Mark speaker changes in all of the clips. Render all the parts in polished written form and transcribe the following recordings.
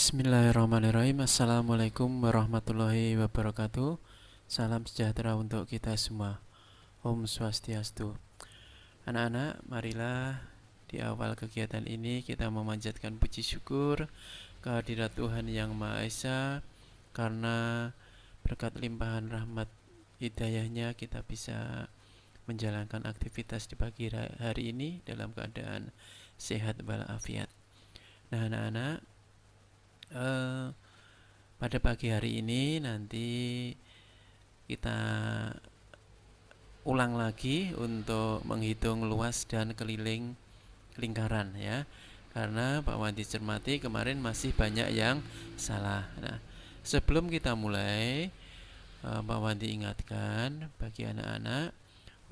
Speaker 1: Bismillahirrahmanirrahim. Assalamualaikum warahmatullahi wabarakatuh. Salam sejahtera untuk kita semua. Om Swastiastu. Anak-anak, marilah di awal kegiatan ini kita memanjatkan puji syukur kehadirat Tuhan Yang Maha Esa, karena berkat limpahan rahmat hidayahnya kita bisa menjalankan aktivitas di pagi hari ini dalam keadaan sehat walafiat. Nah, anak-anak, pada pagi hari ini nanti kita ulang lagi untuk menghitung luas dan keliling lingkaran ya. Karena Pak Wandi cermati kemarin masih banyak yang salah. Nah, sebelum kita mulai, Pak Wandi ingatkan bagi anak-anak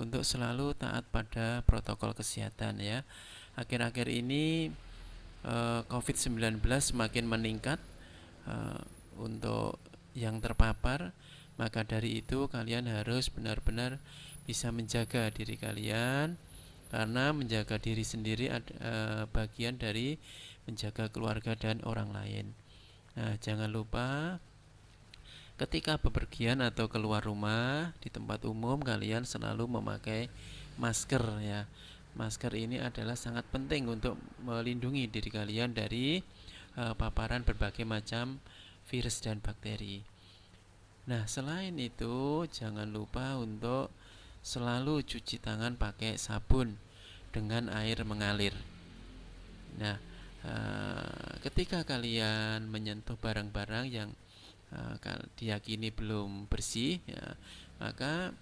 Speaker 1: untuk selalu taat pada protokol kesehatan ya. Akhir-akhir ini COVID-19 semakin meningkat untuk yang terpapar, maka dari itu kalian harus benar-benar bisa menjaga diri kalian, karena menjaga diri sendiri bagian dari menjaga keluarga dan orang lain. Nah, jangan lupa ketika bepergian atau keluar rumah di tempat umum kalian selalu memakai masker ya. Masker ini adalah sangat penting untuk melindungi diri kalian dari paparan berbagai macam virus dan bakteri. Nah, selain itu jangan lupa untuk selalu cuci tangan pakai sabun dengan air mengalir. Nah, ketika kalian menyentuh barang-barang yang diyakini belum bersih ya, maka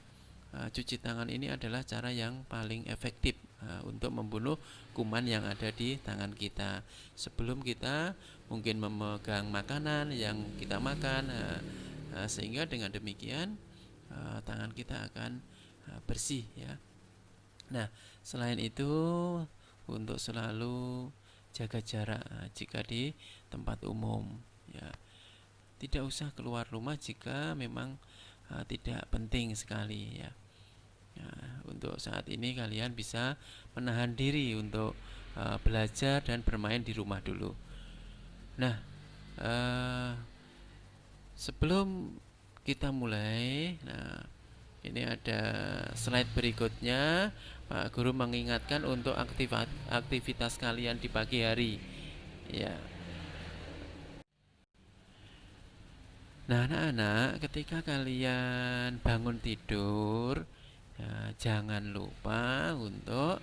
Speaker 1: cuci tangan ini adalah cara yang paling efektif untuk membunuh kuman yang ada di tangan kita. Sebelum kita mungkin memegang makanan yang kita makan, sehingga dengan demikian tangan kita akan bersih ya. Nah, selain itu untuk selalu jaga jarak jika di tempat umum ya. Tidak usah keluar rumah jika memang tidak penting sekali ya. Untuk saat ini kalian bisa menahan diri untuk belajar dan bermain di rumah dulu. Nah, sebelum kita mulai, nah ini ada slide berikutnya. Pak Guru mengingatkan untuk aktivitas kalian di pagi hari. Ya. Nah, anak-anak, ketika kalian bangun tidur, ya, jangan lupa untuk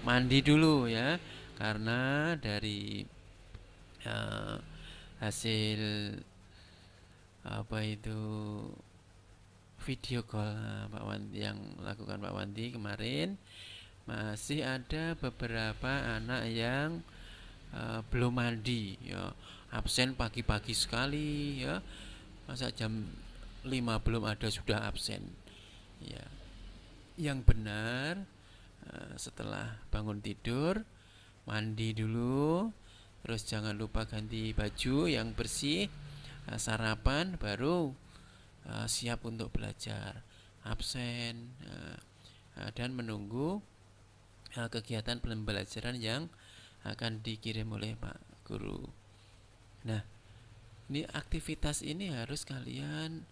Speaker 1: mandi dulu ya, karena dari hasil apa itu video call Pak Wandi yang lakukan Pak Wandi kemarin, masih ada beberapa anak yang belum mandi ya, absen pagi-pagi sekali ya, masa jam 5 belum ada sudah absen ya. Yang benar setelah bangun tidur mandi dulu, terus jangan lupa ganti baju yang bersih, sarapan, baru siap untuk belajar. Absen dan menunggu kegiatan pembelajaran yang akan dikirim oleh Pak Guru. Nah, ini aktivitas ini harus kalian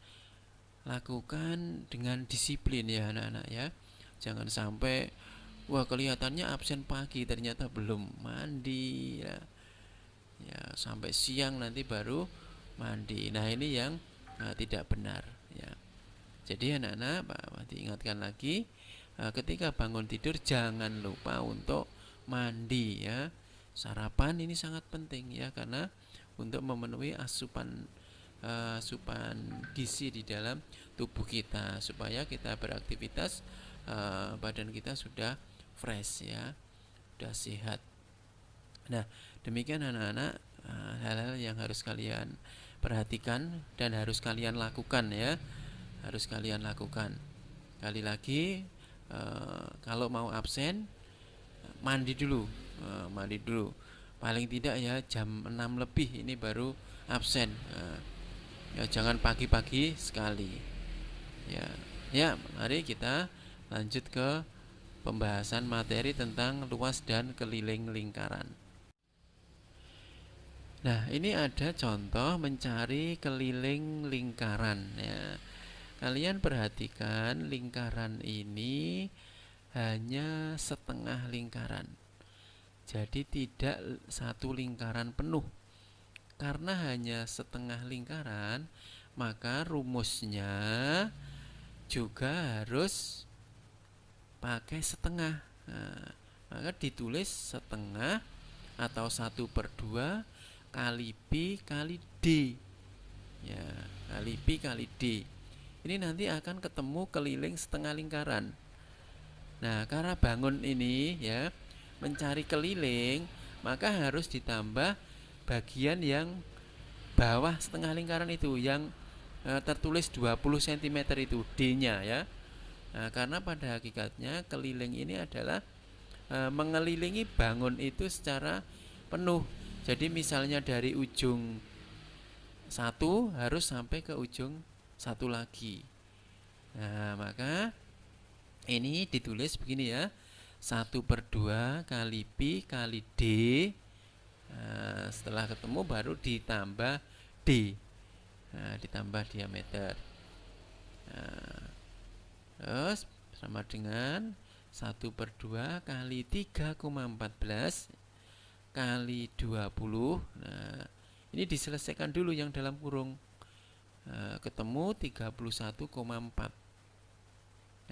Speaker 1: lakukan dengan disiplin ya anak-anak ya. Jangan sampai wah kelihatannya absen pagi ternyata belum mandi ya. Ya, sampai siang nanti baru mandi. Nah, ini yang tidak benar ya. Jadi anak-anak, Pak diingatkan lagi, ketika bangun tidur jangan lupa untuk mandi ya. Sarapan ini sangat penting ya, karena untuk memenuhi asupan gizi di dalam tubuh kita, supaya kita beraktivitas badan kita sudah fresh ya, sudah sehat. Nah, demikian anak-anak, hal-hal yang harus kalian perhatikan dan harus kalian lakukan ya, harus kalian lakukan. Kali lagi, kalau mau absen mandi dulu, paling tidak ya jam 6 lebih ini baru absen. Ya, jangan pagi-pagi sekali ya. Ya, mari kita lanjut ke pembahasan materi tentang luas dan keliling lingkaran. Nah, ini ada contoh mencari keliling lingkaran ya. Kalian perhatikan lingkaran ini hanya setengah lingkaran. Jadi tidak satu lingkaran penuh. Karena hanya setengah lingkaran, maka rumusnya juga harus pakai setengah. Nah, maka ditulis setengah atau 1/2 kali B kali D. Ya, kali B kali D. Ini nanti akan ketemu keliling setengah lingkaran. Nah, karena bangun ini ya mencari keliling, maka harus ditambah bagian yang bawah setengah lingkaran itu yang tertulis 20 cm itu D-nya ya. Nah, karena pada hakikatnya keliling ini adalah mengelilingi bangun itu secara penuh. Jadi misalnya dari ujung satu harus sampai ke ujung satu lagi. Nah, maka ini ditulis begini ya. 1/2 kali Pi kali D. Nah, setelah ketemu baru ditambah D. Nah, ditambah diameter. Nah, terus sama dengan 1/2 kali 3,14 kali 20. Nah, ini diselesaikan dulu yang dalam kurung. Nah, ketemu 31,4.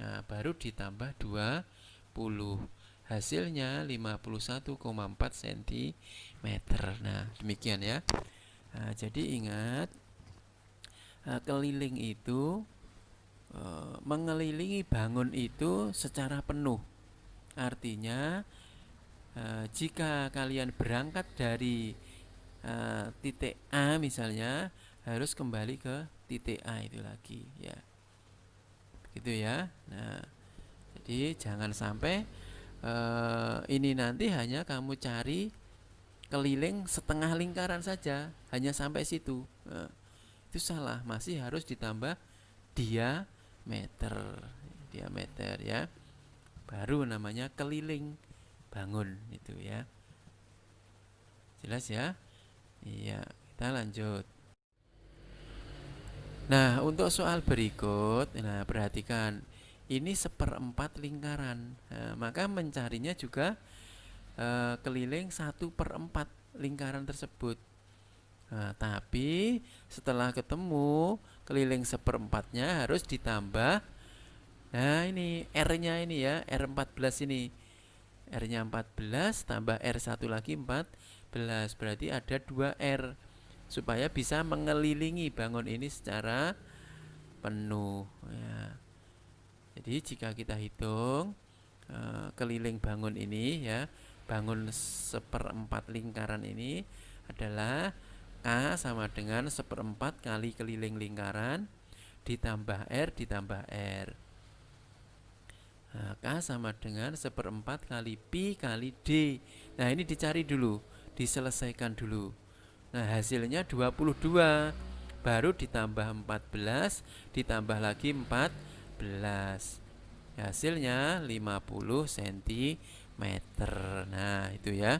Speaker 1: Nah, baru ditambah 20. Hasilnya 51,4 cm. Nah, demikian ya. Nah, jadi ingat keliling itu mengelilingi bangun itu secara penuh. Artinya jika kalian berangkat dari titik A misalnya, harus kembali ke titik A itu lagi ya. Gitu ya. Nah, jadi jangan sampai ini nanti hanya kamu cari keliling setengah lingkaran saja, hanya sampai situ. Nah, itu salah, masih harus ditambah diameter ya. Baru namanya keliling bangun itu ya. Jelas ya? Iya, kita lanjut. Nah, untuk soal berikut, nah perhatikan, ini 1/4 lingkaran. Nah, maka mencarinya juga keliling 1/4 lingkaran tersebut. Nah, tapi setelah ketemu keliling 1/4-nya harus ditambah. Nah, ini R-nya ini ya, R14 ini. R-nya 14 tambah R1 lagi 14. Berarti ada 2R. Supaya bisa mengelilingi bangun ini secara penuh ya. Jadi jika kita hitung keliling bangun ini ya, bangun 1/4 lingkaran ini adalah K sama dengan 1/4 kali keliling lingkaran ditambah R ditambah R. Nah, K sama dengan 1/4 kali Pi kali D. Nah, ini dicari dulu, diselesaikan dulu. Nah, hasilnya 22. Baru ditambah 14, ditambah lagi 14. Hasilnya 50 cm. Nah, itu ya.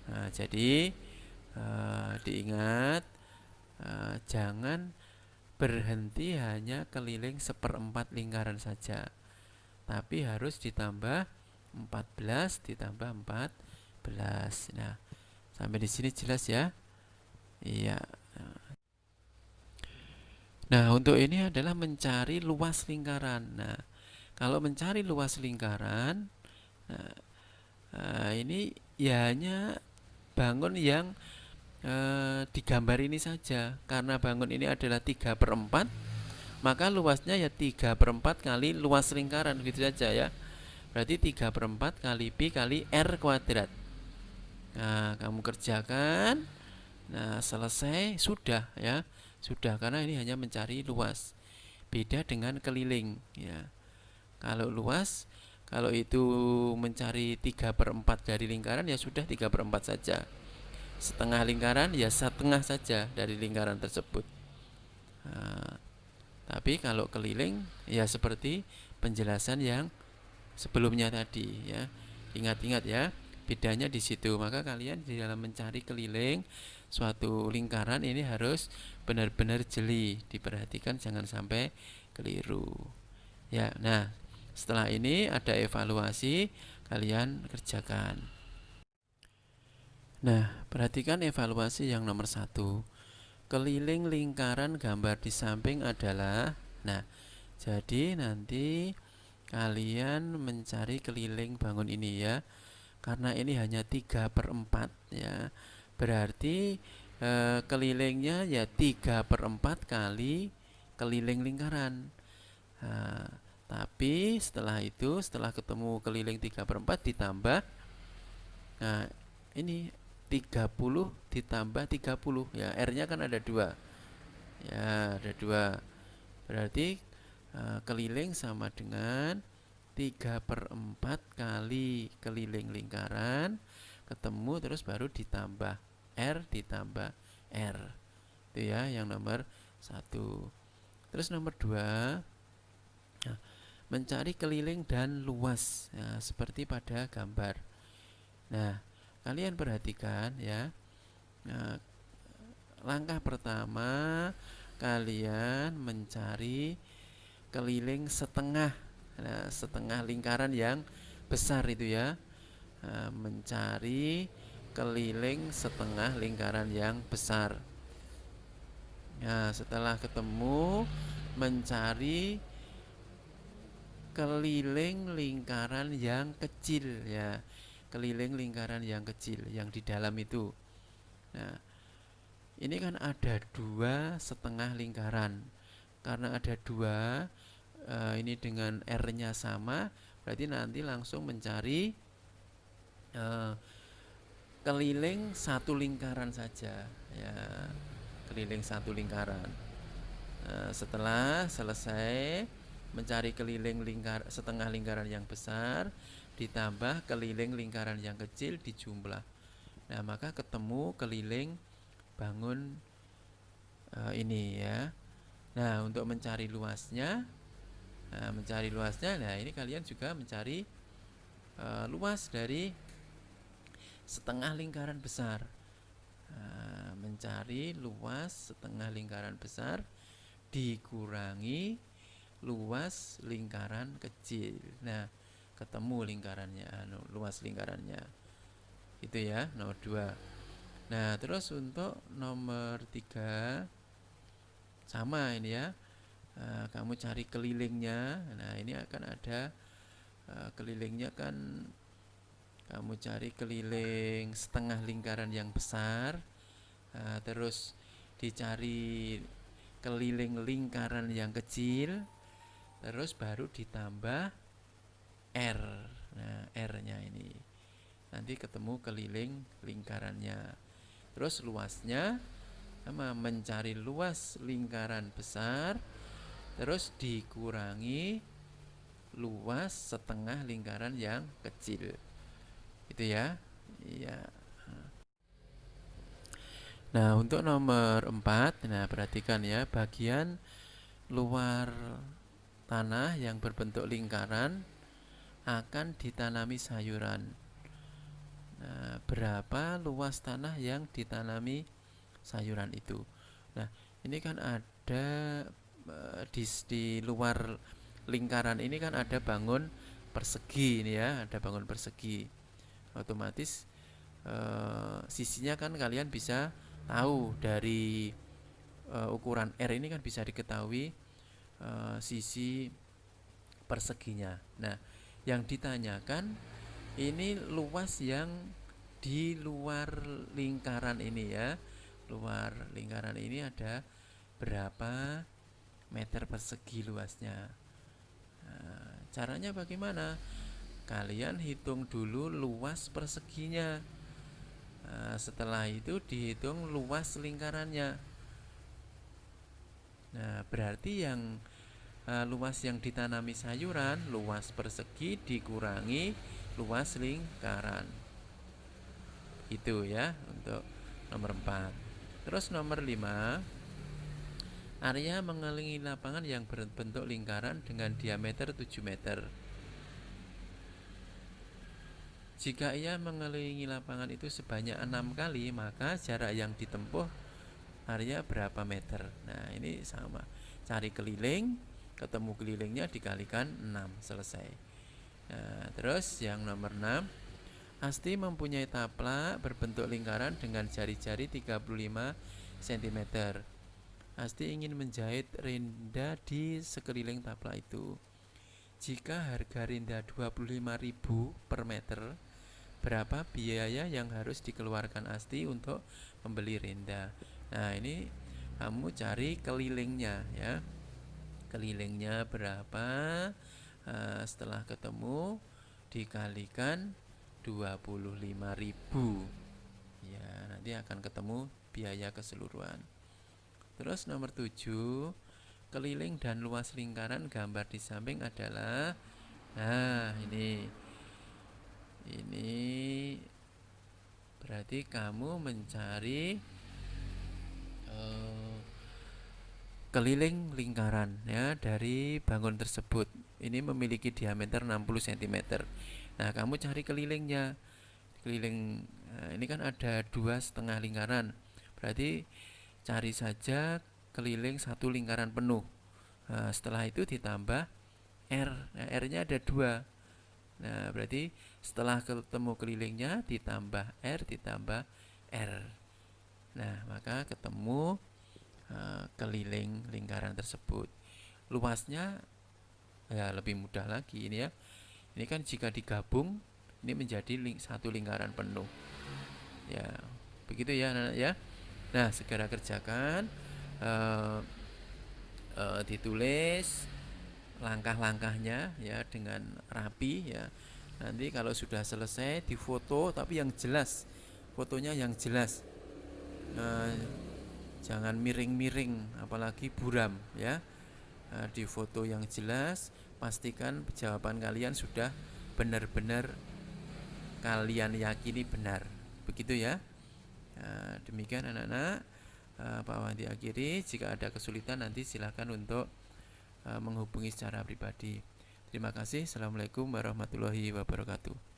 Speaker 1: Nah, jadi diingat jangan berhenti hanya keliling 1/4 lingkaran saja. Tapi harus ditambah 14 ditambah 14. Nah, sampai di sini jelas ya? Iya. Nah, untuk ini adalah mencari luas lingkaran. Nah, kalau mencari luas lingkaran, ini ya hanya bangun yang digambar ini saja. Karena bangun ini adalah 3/4, maka luasnya ya 3/4 kali luas lingkaran, gitu saja ya. Berarti 3/4 kali Pi kali R kuadrat. Nah, kamu kerjakan. Nah, selesai, sudah ya. Sudah, karena ini hanya mencari luas. Beda dengan keliling ya. Kalau luas, kalau itu mencari 3/4 dari lingkaran ya sudah 3/4 saja. Setengah lingkaran ya setengah saja dari lingkaran tersebut. Nah, tapi kalau keliling ya seperti penjelasan yang sebelumnya tadi ya. Ingat-ingat ya, bedanya di situ. Maka kalian di dalam mencari keliling suatu lingkaran ini harus benar-benar jeli, diperhatikan jangan sampai keliru. Ya, nah setelah ini ada evaluasi, kalian kerjakan. Nah, perhatikan evaluasi yang nomor 1. Keliling lingkaran gambar di samping adalah, nah, jadi nanti kalian mencari keliling bangun ini ya, karena ini hanya 3/4 ya, berarti kelilingnya ya 3/4 kali keliling lingkaran. Nah, tapi setelah itu, setelah ketemu keliling 3/4 ditambah, nah ini 30 ditambah 30 ya, R-nya kan ada 2 ya, ada 2, berarti keliling sama dengan 3/4 kali keliling lingkaran, ketemu terus baru ditambah R ditambah R, itu ya yang nomor 1. Terus nomor 2, mencari keliling dan luas ya, seperti pada gambar. Nah, kalian perhatikan ya, langkah pertama kalian mencari keliling setengah, setengah lingkaran yang besar itu ya, mencari keliling setengah lingkaran yang besar. Nah, setelah ketemu, mencari keliling lingkaran yang kecil ya, keliling lingkaran yang kecil yang di dalam itu. Nah, ini kan ada 2 setengah lingkaran. Karena ada 2, ini dengan R-nya sama, berarti nanti langsung mencari keliling 1 lingkaran saja ya, keliling 1 lingkaran. Setelah selesai mencari keliling setengah lingkaran yang besar ditambah keliling lingkaran yang kecil dijumlah, nah maka ketemu keliling bangun ini ya. Nah, untuk mencari luasnya, nah ini kalian juga mencari luas dari setengah lingkaran besar. Mencari luas setengah lingkaran besar dikurangi luas lingkaran kecil. Nah, ketemu lingkarannya, luas lingkarannya. Itu ya, nomor 2. Nah, terus untuk nomor 3 sama ini ya. Kamu cari kelilingnya. Nah, ini akan ada kelilingnya kan, kamu cari keliling setengah lingkaran yang besar. Terus dicari keliling lingkaran yang kecil, terus baru ditambah R. Nah, R-nya ini nanti ketemu keliling lingkarannya. Terus luasnya sama, mencari luas lingkaran besar terus dikurangi luas setengah lingkaran yang kecil. Itu ya. Iya. Nah, untuk nomor 4, nah perhatikan ya, bagian luar tanah yang berbentuk lingkaran akan ditanami sayuran. Nah, berapa luas tanah yang ditanami sayuran itu? Nah, ini kan ada di luar lingkaran ini kan ada bangun persegi ini ya, ada bangun persegi. Otomatis sisinya kan kalian bisa tahu dari ukuran R ini kan bisa diketahui sisi perseginya. Nah, yang ditanyakan ini luas yang di luar lingkaran ini ya. Luar lingkaran ini ada berapa meter persegi luasnya. Nah, caranya bagaimana? Kalian hitung dulu luas perseginya. Nah, setelah itu dihitung luas lingkarannya. Nah, berarti yang luas yang ditanami sayuran, luas persegi dikurangi luas lingkaran. Itu ya untuk nomor 4. Terus nomor 5, area mengelilingi lapangan yang berbentuk lingkaran dengan diameter 7 meter. Jika ia mengelilingi lapangan itu sebanyak 6 kali, maka jarak yang ditempuh area berapa meter. Nah, ini sama. Cari keliling, ketemu kelilingnya dikalikan 6, selesai. Nah, terus yang nomor 6, Asti mempunyai taplak berbentuk lingkaran dengan jari-jari 35 cm. Asti ingin menjahit rinda di sekeliling taplak itu. Jika harga rinda 25.000 per meter, berapa biaya yang harus dikeluarkan Asti untuk membeli rinda? Nah, ini kamu cari kelilingnya ya. Kelilingnya berapa? Setelah ketemu dikalikan 25.000. Ya, nanti akan ketemu biaya keseluruhan. Terus nomor 7, keliling dan luas lingkaran gambar di samping adalah, nah ini berarti kamu mencari keliling lingkaran ya dari bangun tersebut. Ini memiliki diameter 60 cm. Nah, kamu cari kelilingnya. Keliling, nah, ini kan ada 2,5 lingkaran. Berarti cari saja keliling 1 lingkaran penuh. Nah, setelah itu ditambah R. Nah, R-nya ada 2. Nah, berarti setelah ketemu kelilingnya ditambah R ditambah R. Nah, maka ketemu keliling lingkaran tersebut. Luasnya ya lebih mudah lagi ini ya. Ini kan jika digabung ini menjadi 1 lingkaran penuh. Ya, begitu ya anak-anak ya. Nah, segera kerjakan, ditulis langkah-langkahnya ya dengan rapi ya. Nanti kalau sudah selesai difoto tapi yang jelas. Fotonya yang jelas. Jangan miring-miring apalagi buram ya. Di foto yang jelas, pastikan jawaban kalian sudah benar-benar kalian yakini benar. Begitu ya. Demikian anak-anak. Pak Wandi akhiri. Jika ada kesulitan nanti silakan untuk menghubungi secara pribadi. Terima kasih. Assalamualaikum warahmatullahi wabarakatuh.